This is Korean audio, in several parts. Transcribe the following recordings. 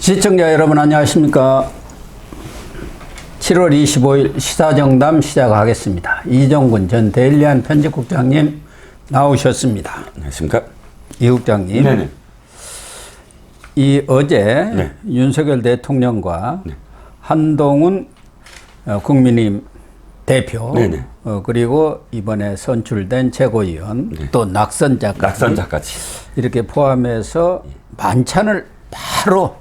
시청자 여러분 안녕하십니까. 7월 25일 시사정담 시작하겠습니다. 이정근 전 데일리안 편집국장님 나오셨습니다. 안녕하십니까. 이 국장님. 네네. 이 어제 네. 윤석열 대통령과 네. 한동훈 국민의힘 대표 네네. 그리고 이번에 선출된 최고위원 네. 또 낙선자까지 이렇게 포함해서 만찬을 바로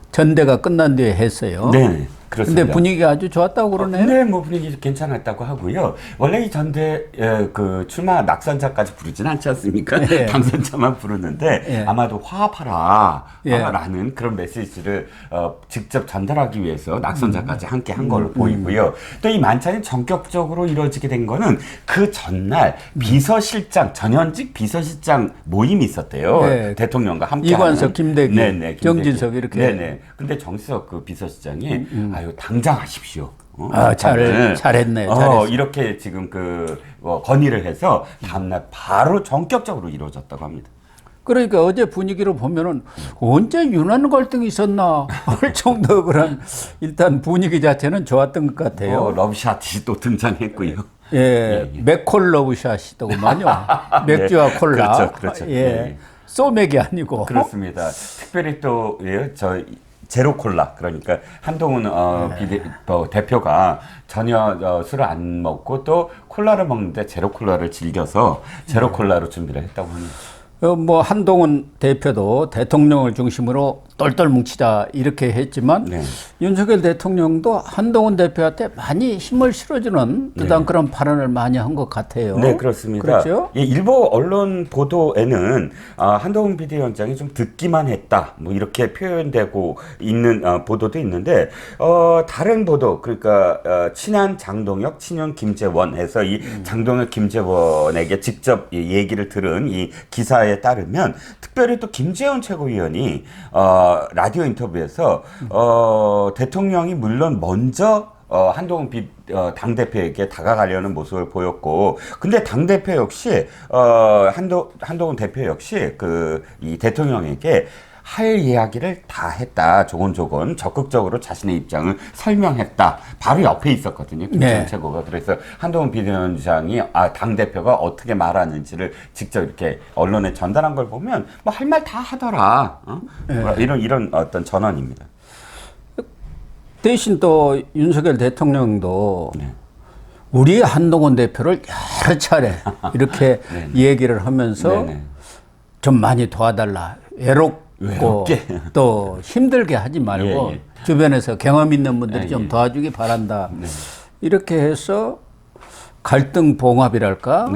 전대가 끝난 뒤에 했어요. 네, 그렇습니다. 근데 분위기가 아주 좋았다고 그러네요. 네, 뭐 분위기 괜찮았다고 하고요. 원래 이 전대 그 출마 낙선자까지 부르진 않지 않습니까? 네. 당선자만 부르는데 네. 아마도 화합하라 네. 라는 그런 메시지를 직접 전달하기 위해서 낙선자까지 함께 한 걸로 보이고요. 또 이 만찬이 전격적으로 이루어지게 된 거는 그 전날 비서실장 전현직 비서실장 모임이 있었대요. 네. 대통령과 함께 이관석, 하는. 김대기, 네네, 정진석 이렇게. 네네. 근데 정수석 그 비서실장이 아유 당장 하십시오. 잘했네요. 잘했어요. 이렇게 지금 건의를 해서 다음날 바로 전격적으로 이루어졌다고 합니다. 그러니까 어제 분위기로 보면은 언제 윤한 갈등이 있었나 할 정도 그런 일단 분위기 자체는 좋았던 것 같아요. 러브샷이 또 등장했고요. 예, 맥콜 러브샷이더구만요. 맥주와 네, 콜라. 그렇죠. 예, 네. 소맥이 아니고. 그렇습니다. 특별히 또 저 제로 콜라 그러니까 한동훈 대표가 전혀 술을 안 먹고 또 콜라를 먹는데 제로 콜라를 즐겨서 제로 콜라로 준비를 했다고 합니다. 뭐 한동훈 대표도 대통령을 중심으로 똘똘 뭉치자 이렇게 했지만 네. 윤석열 대통령도 한동훈 대표한테 많이 힘을 실어주는 듯한 그런 발언을 많이 한 것 같아요. 네, 그렇습니다. 그렇죠? 예, 일부 언론 보도에는 한동훈 비대위원장이 좀 듣기만 했다, 뭐 이렇게 표현되고 있는 보도도 있는데 다른 보도 그러니까 친한 장동혁, 친윤 김재원에서 이 장동혁, 김재원에게 직접 얘기를 들은 이 기사에 따르면 특별히 또 김재원 최고위원이 라디오 인터뷰에서 대통령이 물론 먼저 한동훈 당대표에게 다가가려는 모습을 보였고, 근데 당대표 역시, 한동훈 대표 역시 이 대통령에게 할 이야기를 다 했다. 조곤조곤 적극적으로 자신의 입장을 설명했다. 바로 옆에 있었거든요. 김재원 최고가. 그래서 한동훈 비대위원장이 당대표가 어떻게 말하는지를 직접 이렇게 언론에 전달한 걸 보면 뭐 할 말 다 하더라. 이런 어떤 전언입니다. 대신 또 윤석열 대통령도 우리 한동훈 대표를 여러 차례 이렇게 얘기를 하면서 좀 많이 도와달라. 외롭고 또 힘들게 하지 말고 주변에서 경험 있는 분들이 좀 도와주기 바란다. 이렇게 해서 갈등 봉합이랄까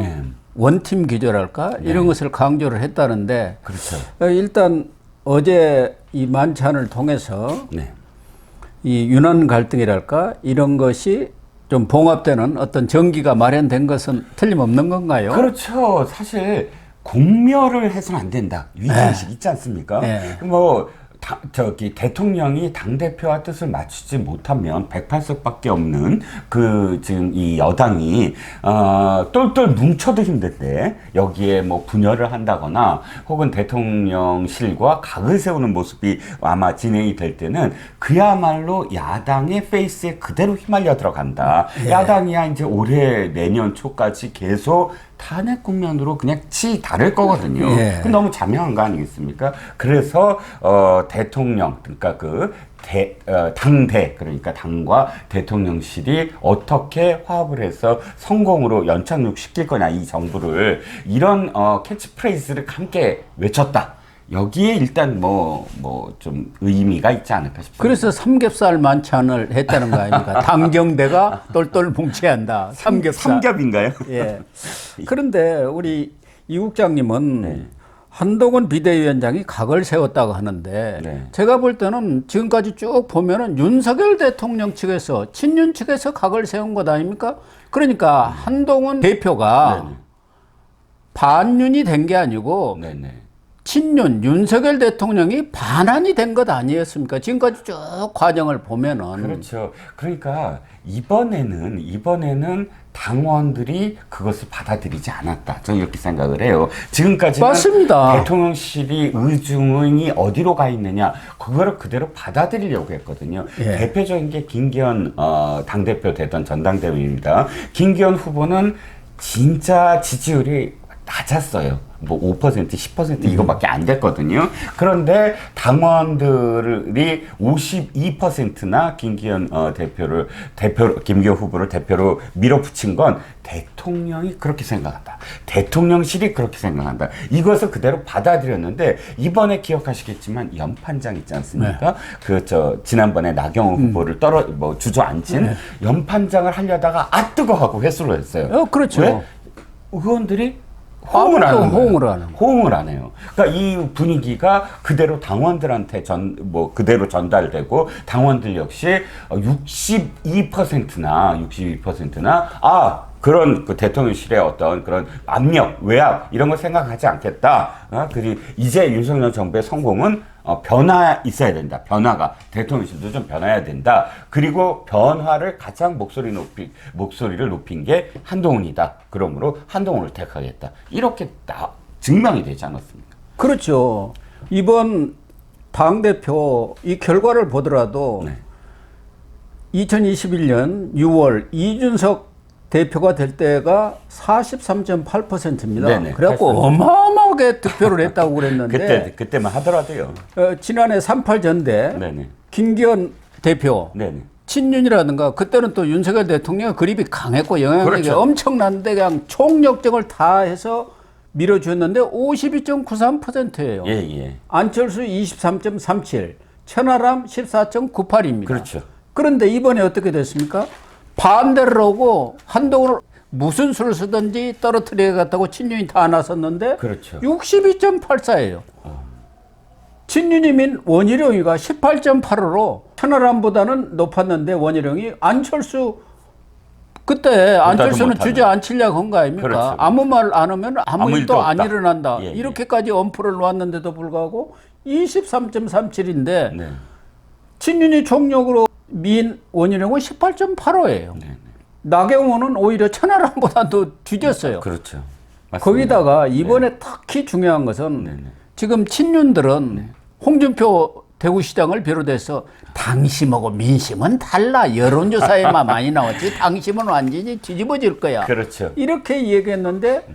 원팀 기조랄까 이런 것을 강조를 했다는데 그렇죠. 일단 어제 이 만찬을 통해서 이 윤한 갈등이랄까 이런 것이 좀 봉합되는 어떤 전기가 마련된 것은 틀림없는 건가요? 그렇죠. 사실 공멸을 해서는 안 된다. 위기의식 있지 않습니까? 뭐 대통령이 당대표와 뜻을 맞추지 못하면 108석밖에 없는 지금 이 여당이 똘똘 뭉쳐도 힘든데 여기에 뭐 분열을 한다거나 혹은 대통령실과 각을 세우는 모습이 아마 진행이 될 때는 그야말로 야당의 페이스에 그대로 휘말려 들어간다. 야당이야 이제 올해 내년 초까지 계속 탄핵 국면으로 그냥 다를 거거든요. 너무 자명한 거 아니겠습니까? 그래서 대통령 그러니까 당대 그러니까 당과 대통령실이 어떻게 화합을 해서 성공으로 연착륙 시킬 거냐 이 정부를 이런 캐치프레이즈를 함께 외쳤다. 여기에 일단 좀 의미가 있지 않을까 싶습니다. 그래서 삼겹살 만찬을 했다는 거 아닙니까? 당경대가 똘똘 뭉쳐야 한다. 삼겹살. 삼겹인가요? 예. 그런데 우리 이 국장님은 한동훈 비대위원장이 각을 세웠다고 하는데 제가 볼 때는 지금까지 쭉 보면은 윤석열 대통령 측에서 친윤 측에서 각을 세운 것 아닙니까? 그러니까 한동훈 대표가 반윤이 된 게 아니고 친윤 윤석열 대통령이 반환이 된 것 아니었습니까? 지금까지 쭉 과정을 보면은. 그렇죠. 그러니까 이번에는 당원들이 그것을 받아들이지 않았다. 저는 이렇게 생각을 해요. 지금까지는 맞습니다. 대통령실이 의중이 어디로 가 있느냐, 그거를 그대로 받아들이려고 했거든요. 예. 대표적인 게 김기현 당대표 되던 전당대회입니다. 김기현 후보는 진짜 지지율이 낮았어요. 뭐 5%, 10% 이거밖에 안 됐거든요. 그런데 당원들이 52%나 김기현 김기현 후보를 대표로 밀어붙인 건 대통령이 그렇게 생각한다. 대통령실이 그렇게 생각한다. 이것을 그대로 받아들였는데 이번에 기억하시겠지만 연판장 있지 않습니까? 네. 지난번에 나경원 후보를 주저앉힌 네. 연판장을 하려다가 뜨거 하고 회수를 했어요. 그렇죠. 왜? 의원들이 호응을 안 해요. 그러니까 이 분위기가 그대로 당원들한테 그대로 전달되고 당원들 역시 62%나 그런 그 대통령실의 어떤 그런 압력, 외압 이런 걸 생각하지 않겠다. 그리고 이제 윤석열 정부의 성공은 변화 있어야 된다. 변화가 대통령실도 좀 변화해야 된다. 그리고 변화를 가장 목소리를 높인 게 한동훈이다. 그러므로 한동훈을 택하겠다. 이렇게 증명이 되지 않았습니까? 그렇죠. 이번 당대표 이 결과를 보더라도 네. 2021년 6월 이준석 대표가 될 때가 43.8%입니다. 네네, 그래갖고 80%. 어마어마하게 득표를 했다고 그랬는데 그때만 하더라도요. 지난해 38 전대 네네. 김기현 대표 네네. 친윤이라든가 그때는 또 윤석열 대통령 그립이 강했고 영향력이 그렇죠. 엄청난데 그냥 총력정을 다해서 밀어주었는데 52.93%예요. 예. 안철수 23.37, 천하람 14.98입니다. 그렇죠. 그런데 이번에 어떻게 됐습니까? 반대를 하고 한동훈을 무슨 수를 쓰든지 떨어뜨리겠다고 친윤이 다 나섰는데 그렇죠. 62.84예요. 친윤이민 원희룡이가 18.85로 천하람보다는 높았는데 원희룡이 안철수 그때 안철수는 주저앉히려고 한 거 아닙니까? 그렇죠. 아무 말 안 하면 아무 일도 안 일어난다. 예. 이렇게까지 엄포를 놓았는데도 불구하고 23.37인데 네. 친윤이 총력으로 민 원희룡은 18.85예요. 나경원은 오히려 천하람보다도 뒤졌어요. 그렇죠. 맞습니다. 거기다가 이번에 특히 중요한 것은 지금 친윤들은 홍준표 대구시장을 비롯해서 당심하고 민심은 달라. 여론조사에만 많이 나왔지 당심은 완전히 뒤집어질 거야. 그렇죠. 이렇게 얘기했는데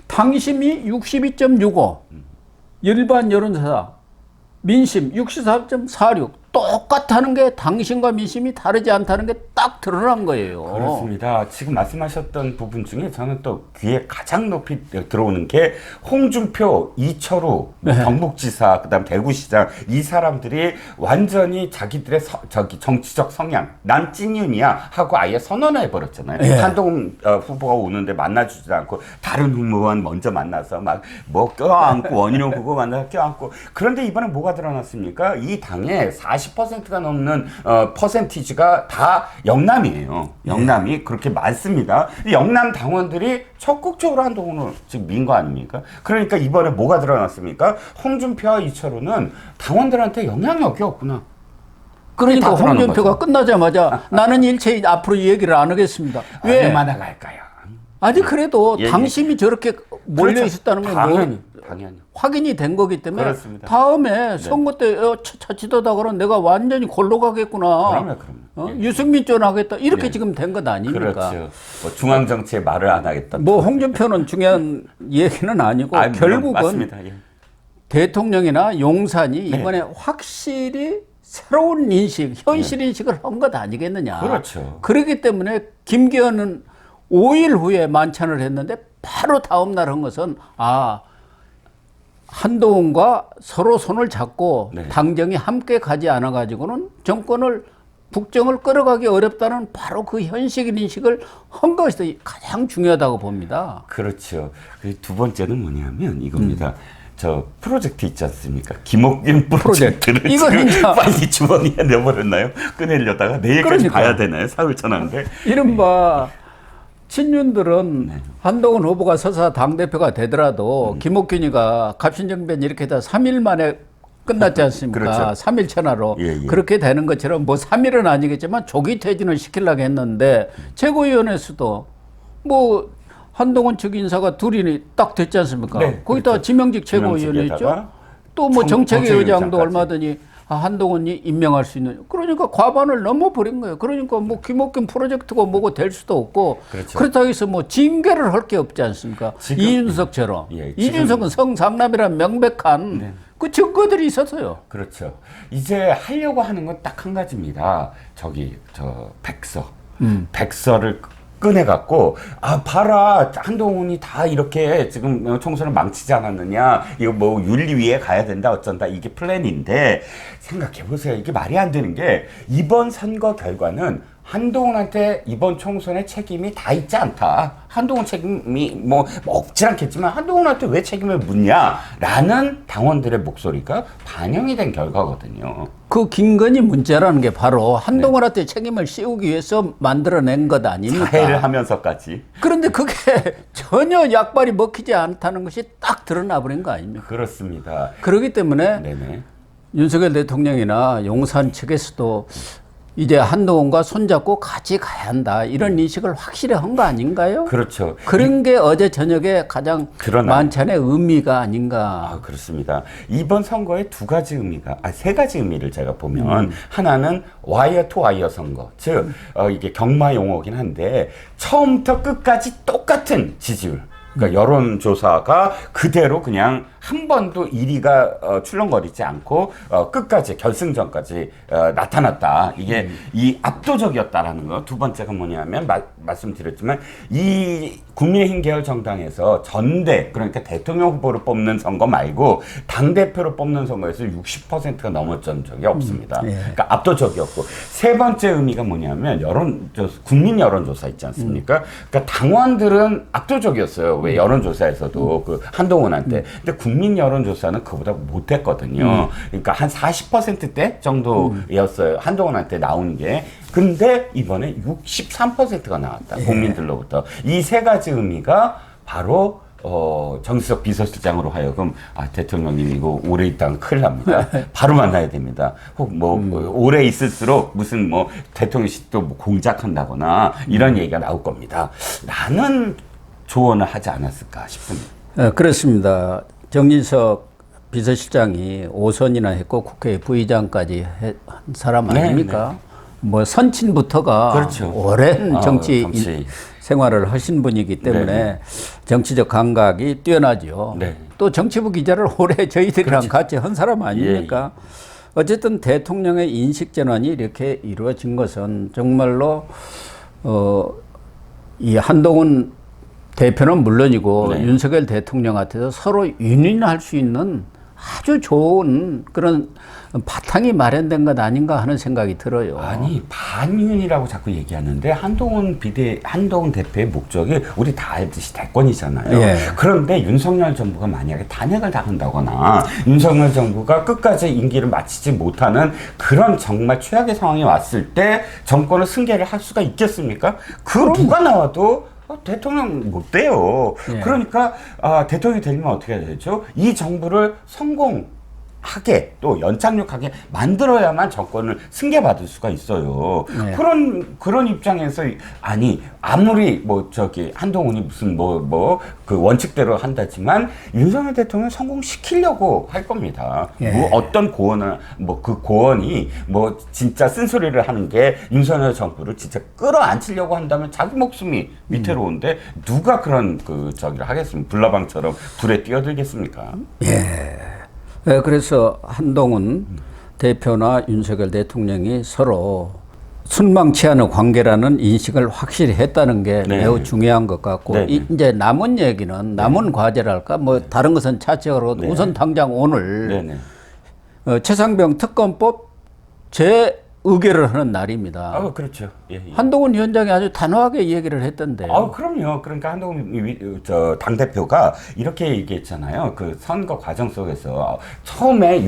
당심이 62.65, 일반 여론조사 민심 64.46 똑같다는 게 당심과 민심이 다르지 않다는 게 딱 드러난 거예요. 그렇습니다. 지금 말씀하셨던 부분 중에 저는 또 귀에 가장 높이 들어오는 게 홍준표, 이철우, 경북지사, 그다음 대구시장 이 사람들이 완전히 자기들의 정치적 성향, 난 찐윤이야 하고 아예 선언해 버렸잖아요. 네. 한동훈 후보가 오는데 만나주지 않고 다른 후보만 먼저 만나서 막 뭐 껴안고 원희룡 후보 만나서 껴안고 그런데 이번에 뭐가 드러났습니까? 이 당에 40%가 넘는 퍼센티지가 다 영남이에요. 영남이 그렇게 많습니다. 영남 당원들이 적극적으로 한동훈을 지금 민 거 아닙니까? 그러니까 이번에 뭐가 드러났습니까? 홍준표와 이철우는 당원들한테 영향력이 없구나. 그러니까 홍준표가 끝나자마자 나는 일체 앞으로 얘기를 안 하겠습니다. 왜? 얼마나 갈까요? 아니 그래도 당심이 저렇게 몰려 있었다는 건 당연히 확인이 된 거기 때문에 그렇습니다. 다음에 선거 때 차치더다가는 내가 완전히 골로 가겠구나. 그럼요. 유승민 전 하겠다. 이렇게 지금 된 것 아닙니까? 그렇죠. 뭐 중앙 정치에 말을 안 하겠다. 뭐 홍준표는 중요한 얘기는 아니고 결국은 맞습니다. 대통령이나 용산이 이번에 확실히 새로운 인식, 현실 인식을 한 것 아니겠느냐. 그렇죠. 그렇기 때문에 김기현은 5일 후에 만찬을 했는데 바로 다음 날 한 것은 한동훈과 서로 손을 잡고 당정이 함께 가지 않아 가지고는 국정을 끌어가기 어렵다는 바로 그 현실 인식을 한 것이 가장 중요하다고 봅니다. 그렇죠. 두 번째는 뭐냐면 이겁니다. 저 프로젝트 있지 않습니까? 김옥균 프로젝트를 이건 지금 빨리 주머니에 넣어버렸나요? 꺼내려다가 내일까지 봐야 되나요? 사흘 전화인데. 이른바 친윤들은 한동훈 후보가 서사 당대표가 되더라도 김옥균이가 갑신정변 이렇게 다 3일 만에 끝났지 않습니까? 그렇죠. 3일 천하로. 그렇게 되는 것처럼 뭐 3일은 아니겠지만 조기 퇴진을 시키려고 했는데 최고위원회에서도 뭐 한동훈 측 인사가 둘이 딱 됐지 않습니까? 네, 거기다 그렇죠. 지명직 최고위원회 있죠. 또 뭐 정책위 의장도 얼마든지 한동훈이 임명할 수 있는, 그러니까 과반을 넘어버린 거예요. 그러니까 뭐 김옥균 프로젝트가 뭐고 될 수도 없고, 그렇죠. 그렇다고 해서 뭐 징계를 할 게 없지 않습니까? 지금, 이준석처럼. 예, 이준석은 성상남이란 명백한 네. 그 증거들이 있었어요. 그렇죠. 이제 하려고 하는 건 딱 한 가지입니다. 저 백서를 꺼내갖고, 아, 봐라. 한동훈이 다 이렇게 지금 총선을 망치지 않았느냐. 이거 뭐 윤리위에 가야 된다, 어쩐다. 이게 플랜인데, 생각해보세요. 이게 말이 안 되는 게, 이번 선거 결과는 한동훈한테 이번 총선의 책임이 다 있지 않다. 한동훈 책임이 뭐 없지 않겠지만 한동훈한테 왜 책임을 묻냐라는 당원들의 목소리가 반영이 된 결과거든요. 그 김건희 문제라는 게 바로 한동훈한테 책임을 씌우기 위해서 만들어낸 것 아닙니까? 자해를 하면서까지. 그런데 그게 전혀 약발이 먹히지 않다는 것이 딱 드러나 버린 거 아닙니까? 그렇습니다. 그렇기 때문에 네네. 윤석열 대통령이나 용산 측에서도 이제 한동훈과 손잡고 같이 가야 한다, 이런 인식을 확실히 한 거 아닌가요? 그렇죠. 그런 게 어제 저녁에 가장 드러나요. 만찬의 의미가 아닌가. 아, 그렇습니다. 이번 선거에 세 가지 의미를 제가 보면, 하나는 와이어 투 와이어 선거. 즉, 이게 경마 용어긴 한데, 처음부터 끝까지 똑같은 지지율. 그러니까 여론조사가 그대로 그냥 한 번도 1위가 출렁거리지 않고 끝까지 결승전까지 나타났다. 이게 이 압도적이었다라는 거. 두 번째가 뭐냐면 말씀드렸지만 이 국민의힘 계열 정당에서 전대, 그러니까 대통령 후보를 뽑는 선거 말고 당대표를 뽑는 선거에서 60%가 넘었던 적이 없습니다. 예. 그러니까 압도적이었고, 세 번째 의미가 뭐냐면 국민 여론조사 있지 않습니까? 그러니까 당원들은 압도적이었어요. 왜 여론조사에서도 그 한동훈한테. 근데 국민 여론조사는 그보다 못했거든요. 그러니까 한 40%대 정도였어요. 한동훈한테 나온 게. 근데 이번에 63%가 나왔다. 국민들로부터. 이 세 가지 의미가 바로 정수석 비서실장으로 하여금, 아, 대통령님 이거 오래 있다가 큰일 납니다. 바로 만나야 됩니다. 혹 오래 있을수록 무슨 대통령실도 공작한다거나 이런 얘기가 나올 겁니다. 라는 조언을 하지 않았을까 싶습니다. 그렇습니다. 정진석 비서실장이 5선이나 했고 국회 부의장까지 한 사람 아닙니까? 네. 뭐 선친부터가 그렇죠. 오랜 정치 생활을 하신 분이기 때문에 네. 정치적 감각이 뛰어나죠. 네. 또 정치부 기자를 오래 저희들이랑 그렇죠. 같이 한 사람 아닙니까? 예. 어쨌든 대통령의 인식 전환이 이렇게 이루어진 것은 정말로 이 한동훈 대표는 물론이고 네. 윤석열 대통령한테도 서로 윈윈할 수 있는 아주 좋은 그런 바탕이 마련된 것 아닌가 하는 생각이 들어요. 아니, 반윤이라고 자꾸 얘기하는데 한동훈 대표의 목적이 우리 다 알듯이 대권이잖아요. 예. 그런데 윤석열 정부가 만약에 탄핵을 당한다거나 윤석열 정부가 끝까지 임기를 마치지 못하는 그런 정말 최악의 상황이 왔을 때 정권을 승계를 할 수가 있겠습니까? 누가 나와도 대통령 못 돼요. 예. 그러니까 대통령이 되면 어떻게 해야 되죠? 이 정부를 성공하게 또 연착륙하게 만들어야만 정권을 승계받을 수가 있어요. 예. 그런 입장에서 아무리 한동훈이 무슨 그 원칙대로 한다지만 윤석열 대통령 성공시키려고 할 겁니다. 예. 어떤 고언을 그 고언이 진짜 쓴소리를 하는 게 윤석열 정부를 진짜 끌어안치려고 한다면 자기 목숨이 위태로운데 누가 그런 저기를 하겠습니까? 불나방처럼 불에 뛰어들겠습니까? 예. 그래서 한동훈 대표나 윤석열 대통령이 서로 순망치 않은 관계라는 인식을 확실히 했다는 게 네. 매우 중요한 것 같고, 네. 이제 남은 얘기는 남은 과제랄까 다른 것은 차치하고 네. 우선 당장 오늘 네네. 최상병 특검법 재의결을 하는 날입니다. 그렇죠. 예, 예. 한동훈 위원장이 아주 단호하게 얘기를 했던데. 그럼요. 그러니까 한동훈 당대표가 이렇게 얘기했잖아요. 그 선거 과정 속에서 처음에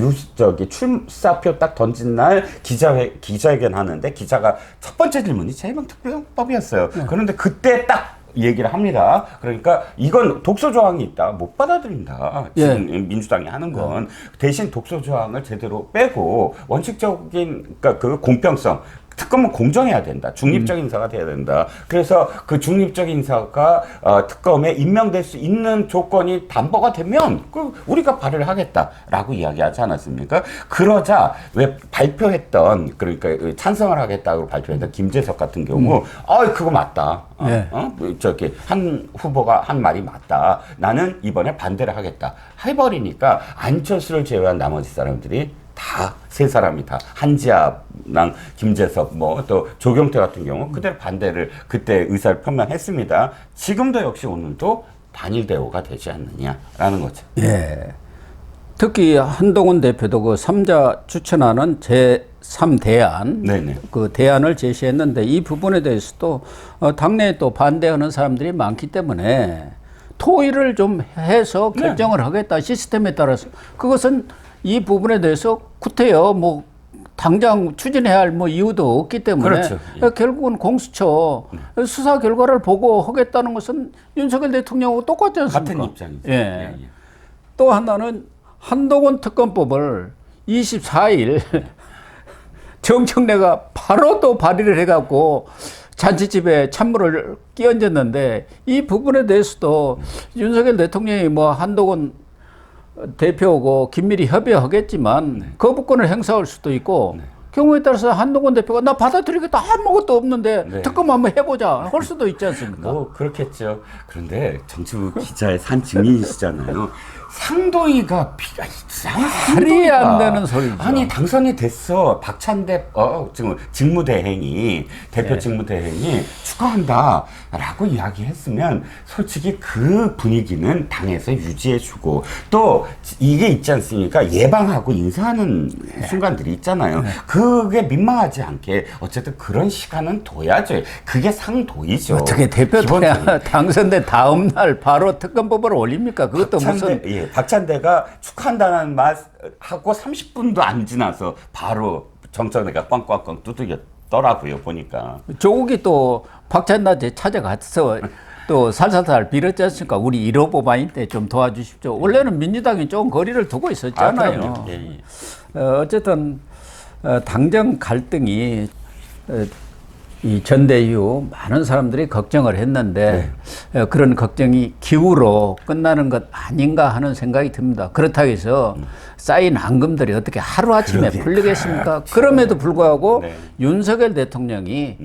출사표 딱 던진 날 기자회견 하는데 기자가 첫 번째 질문이 재임명특별법이었어요. 네. 그런데 그때 딱 얘기를 합니다. 그러니까 이건 독소 조항이 있다. 못 받아들인다. 지금 예. 민주당이 하는 건 대신 독소 조항을 제대로 빼고 원칙적인 그러니까 그 공평성 특검은 공정해야 된다. 중립적 인사가 돼야 된다. 그래서 그 중립적 인사가 특검에 임명될 수 있는 조건이 담보가 되면 우리가 발의를 하겠다라고 이야기하지 않았습니까? 그러자 왜 발표했던 그러니까 찬성을 하겠다고 발표했던 김재석 같은 경우 그거 맞다. 네. 저기 한 후보가 한 말이 맞다. 나는 이번에 반대를 하겠다. 해버리니까 안철수를 제외한 나머지 사람들이 다 세 사람이 다 한지압랑 김재석 뭐 또 조경태 같은 경우 그대로 반대를 그때 의사를 표명했습니다. 지금도 역시 오늘도 단일 대우가 되지 않느냐라는 거죠. 예. 특히 한동훈 대표도 그 3자 추천하는 제3대안 네네. 그 대안을 제시했는데 이 부분에 대해서도 당내에 또 반대하는 사람들이 많기 때문에 토의를 좀 해서 결정을 하겠다. 시스템에 따라서 그것은 이 부분에 대해서 구태여 뭐 당장 추진해야 할 뭐 이유도 없기 때문에 그렇죠. 결국은 공수처 수사 결과를 보고 하겠다는 것은 윤석열 대통령하고 똑같지 않습니까? 같은 입장이죠. 예. 또 하나는 한동훈 특검법을 24일 정청래가 바로 또 발의를 해갖고 잔치집에 찬물을 끼얹었는데 이 부분에 대해서도 윤석열 대통령이 뭐 한동훈 대표하고 긴밀히 협의하겠지만 거부권을 행사할 수도 있고 경우에 따라서 한동훈 대표가 나 받아들이겠다 아무것도 없는데 특검 한번 해보자 할 수도 있지 않습니까? 뭐 그렇겠죠. 그런데 정치부 기자의 산 증인이시잖아요. 상도이가 비가 말이 안 되는 소리죠. 아니 당선이 됐어. 박찬대 지금 직무대행이 대표 직무대행이 축하한다라고 이야기했으면 솔직히 그 분위기는 당에서 유지해주고 또 이게 있지 않습니까? 예방하고 인사하는 순간들이 있잖아요. 그게 민망하지 않게 어쨌든 그런 시간은 둬야죠. 그게 상도이죠. 어떻게 대표 당선된 다음 날 바로 특검법을 올립니까? 그것도 무슨 박찬대가 축하한다는 말 하고 30분도 안 지나서 바로 정청래가 꽝꽝꽝 두들겼더라고요 보니까. 조국이 또 박찬대 찾아가서 또 살살살 빌었지 않습니까? 우리 1호 법안일 때 좀 도와주십시오. 원래는 민주당이 좀 거리를 두고 있었잖아요. 어쨌든 당정 갈등이 이 전대 이후 많은 사람들이 걱정을 했는데 그런 걱정이 기우로 끝나는 것 아닌가 하는 생각이 듭니다. 그렇다고 해서 쌓인 앙금들이 어떻게 하루아침에 풀리겠습니까? 그럼에도 불구하고 윤석열 대통령이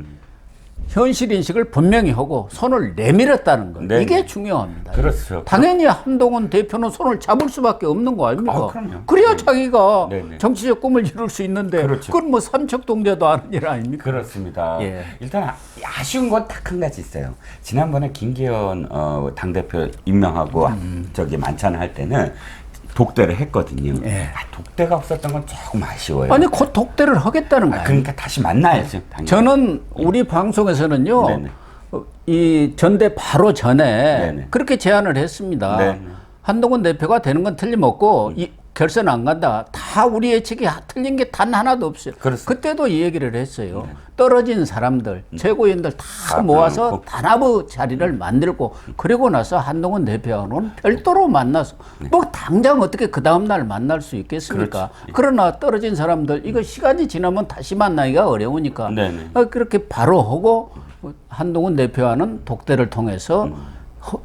현실인식을 분명히 하고 손을 내밀었다는 것. 이게 중요합니다. 그렇죠. 당연히 한동훈 대표는 손을 잡을 수밖에 없는 거 아닙니까? 그럼요. 그래야 자기가 네네. 정치적 꿈을 이룰 수 있는데 그렇죠. 그건 뭐 삼척동자도 아는 일 아닙니까? 그렇습니다. 예. 일단 아쉬운 건 딱 한 가지 있어요. 지난번에 김기현 당대표 임명하고 저기 만찬을 할 때는 독대를 했거든요. 독대가 없었던 건 조금 아쉬워요. 아니 곧 독대를 하겠다는 거예요. 그러니까 다시 만나야죠. 당연히. 저는 우리 방송에서는요. 네네. 이 전대 바로 전에 네네. 그렇게 제안을 했습니다. 네네. 한동훈 대표가 되는 건 틀림없고 이 결선 안 간다. 다 우리 예측이 틀린 게 단 하나도 없어요. 그렇습니다. 그때도 이 얘기를 했어요. 떨어진 사람들, 최고위원들 다 모아서 단합의 자리를 만들고 그리고 나서 한동훈 대표하고는 별도로 만나서 뭐 당장 어떻게 그 다음날 만날 수 있겠습니까? 그렇지. 그러나 떨어진 사람들 이거 시간이 지나면 다시 만나기가 어려우니까 네네. 그렇게 바로 하고 한동훈 대표와는 독대를 통해서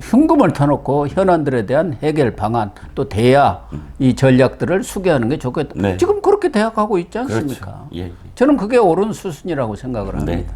흉금을 터놓고 현안들에 대한 해결 방안 또 대야 이 전략들을 수기하는 게 좋겠다. 네. 지금 그렇게 대학하고 있지 않습니까? 그렇죠. 예. 저는 그게 옳은 수순이라고 생각을 합니다. 네.